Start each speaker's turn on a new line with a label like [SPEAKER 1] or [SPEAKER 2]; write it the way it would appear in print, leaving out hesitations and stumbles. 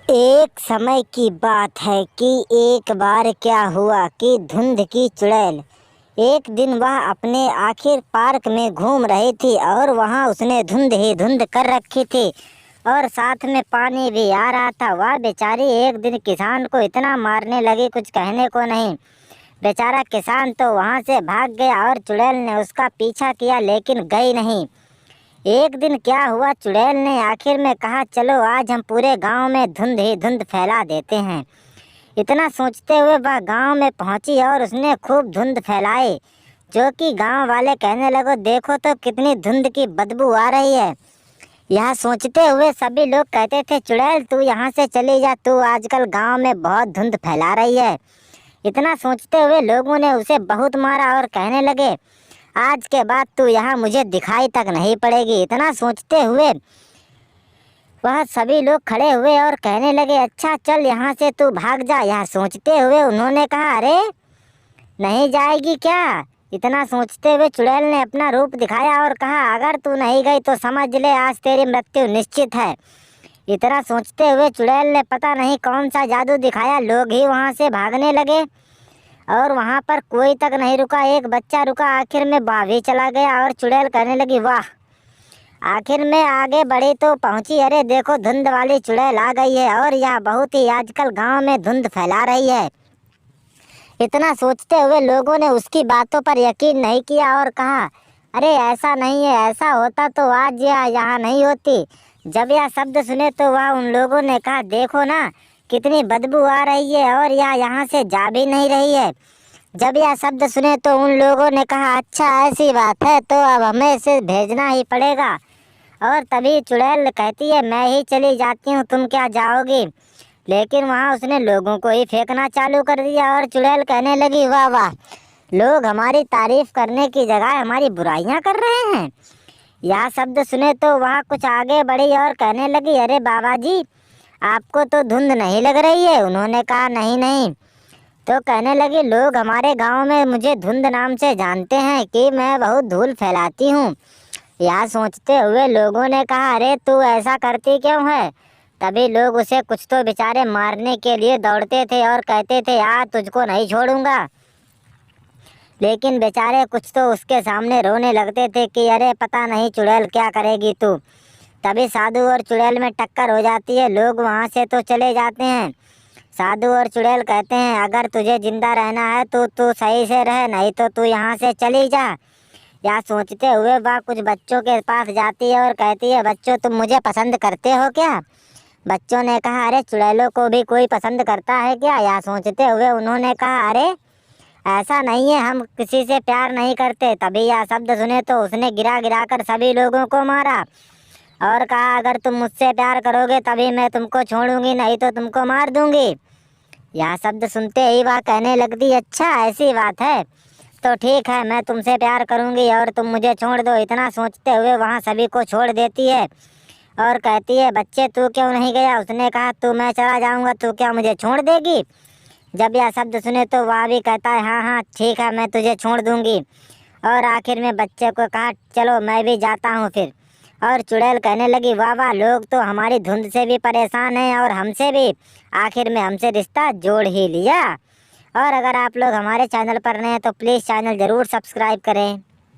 [SPEAKER 1] एक समय की बात है कि एक बार क्या हुआ कि धुंध की चुड़ैल एक दिन वह अपने आखिर पार्क में घूम रही थी और वहाँ उसने धुंध ही धुंध कर रखी थी और साथ में पानी भी आ रहा था। वह बेचारी एक दिन किसान को इतना मारने लगी, कुछ कहने को नहीं। बेचारा किसान तो वहाँ से भाग गया और चुड़ैल ने उसका पीछा किया लेकिन गई नहीं। एक दिन क्या हुआ, चुड़ैल ने आखिर में कहा, चलो आज हम पूरे गांव में धुंध ही धुंध फैला देते हैं। इतना सोचते हुए वह गांव में पहुंची और उसने खूब धुंध फैलाई, जो कि गांव वाले कहने लगे, देखो तो कितनी धुंध की बदबू आ रही है। यह सोचते हुए सभी लोग कहते थे, चुड़ैल तू यहाँ से चली जा, तू आजकल गांव में बहुत धुंध फैला रही है। इतना सोचते हुए लोगों ने उसे बहुत मारा और कहने लगे, आज के बाद तू यहाँ मुझे दिखाई तक नहीं पड़ेगी। इतना सोचते हुए वह सभी लोग खड़े हुए और कहने लगे, अच्छा चल यहाँ से तू भाग जा। यह सोचते हुए उन्होंने कहा, अरे नहीं जाएगी क्या? इतना सोचते हुए चुड़ैल ने अपना रूप दिखाया और कहा, अगर तू नहीं गई तो समझ ले आज तेरी मृत्यु निश्चित है। इतना सोचते हुए चुड़ैल ने पता नहीं कौन सा जादू दिखाया, लोग ही वहाँ से भागने लगे और वहाँ पर कोई तक नहीं रुका। एक बच्चा रुका, आखिर में वह भी चला गया और चुड़ैल कहने लगी, वाह, आखिर में आगे बढ़ी तो पहुँची। अरे देखो, धुंध वाली चुड़ैल आ गई है और यह बहुत ही आजकल गांव में धुंध फैला रही है। इतना सोचते हुए लोगों ने उसकी बातों पर यकीन नहीं किया और कहा, अरे ऐसा नहीं है, ऐसा होता तो आज यह यहाँ नहीं होती। जब यह शब्द सुने तो वह उन लोगों ने कहा, देखो ना कितनी बदबू आ रही है और यह यहाँ से जा भी नहीं रही है। जब यह शब्द सुने तो उन लोगों ने कहा, अच्छा ऐसी बात है तो अब हमें इसे भेजना ही पड़ेगा। और तभी चुड़ैल कहती है, मैं ही चली जाती हूँ, तुम क्या जाओगी? लेकिन वहाँ उसने लोगों को ही फेंकना चालू कर दिया और चुड़ैल कहने लगी, वाह वाह, लोग हमारी तारीफ करने की जगह हमारी बुराइयाँ कर रहे हैं। यह शब्द सुने तो वह कुछ आगे बढ़ी और कहने लगी, अरे बाबा जी, आपको तो धुंध नहीं लग रही है? उन्होंने कहा, नहीं नहीं। तो कहने लगी, लोग हमारे गांव में मुझे धुंध नाम से जानते हैं कि मैं बहुत धूल फैलाती हूँ। यह सोचते हुए लोगों ने कहा, अरे तू ऐसा करती क्यों है? तभी लोग उसे कुछ तो बेचारे मारने के लिए दौड़ते थे और कहते थे, यार तुझको नहीं छोड़ूंगा। लेकिन बेचारे कुछ तो उसके सामने रोने लगते थे कि अरे पता नहीं चुड़ैल क्या करेगी तू। तभी साधु और चुड़ैल में टक्कर हो जाती है, लोग वहाँ से तो चले जाते हैं। साधु और चुड़ैल कहते हैं, अगर तुझे जिंदा रहना है तो तू सही से रह, नहीं तो तू यहाँ से चली जा। यह सोचते हुए वह कुछ बच्चों के पास जाती है और कहती है, बच्चों तुम मुझे पसंद करते हो क्या? बच्चों ने कहा, अरे चुड़ैलों को भी कोई पसंद करता है क्या? यह सोचते हुए उन्होंने कहा, अरे ऐसा नहीं है, हम किसी से प्यार नहीं करते। तभी यह शब्द सुने तो उसने गिरा गिरा कर सभी लोगों को मारा और कहा, अगर तुम मुझसे प्यार करोगे तभी मैं तुमको छोड़ूंगी, नहीं तो तुमको मार दूंगी। यह शब्द सुनते ही वह कहने लगती, अच्छा ऐसी बात है तो ठीक है, मैं तुमसे प्यार करूंगी और तुम मुझे छोड़ दो। इतना सोचते हुए वहाँ सभी को छोड़ देती है और कहती है, बच्चे तू क्यों नहीं गया? उसने कहा, तू मैं चला जाऊंगा, तू क्या मुझे छोड़ देगी? जब यह शब्द सुने तो वह भी कहता है, हाँ हाँ ठीक है, मैं तुझे छोड़ दूंगी। और आखिर में बच्चे को कहा, चलो मैं भी जाता हूँ फिर। और चुड़ैल कहने लगी, वाह वाह, लोग तो हमारी धुंध से भी परेशान हैं और हमसे भी, आखिर में हमसे रिश्ता जोड़ ही लिया। और अगर आप लोग हमारे चैनल पर नए हैं तो प्लीज़ चैनल ज़रूर सब्सक्राइब करें।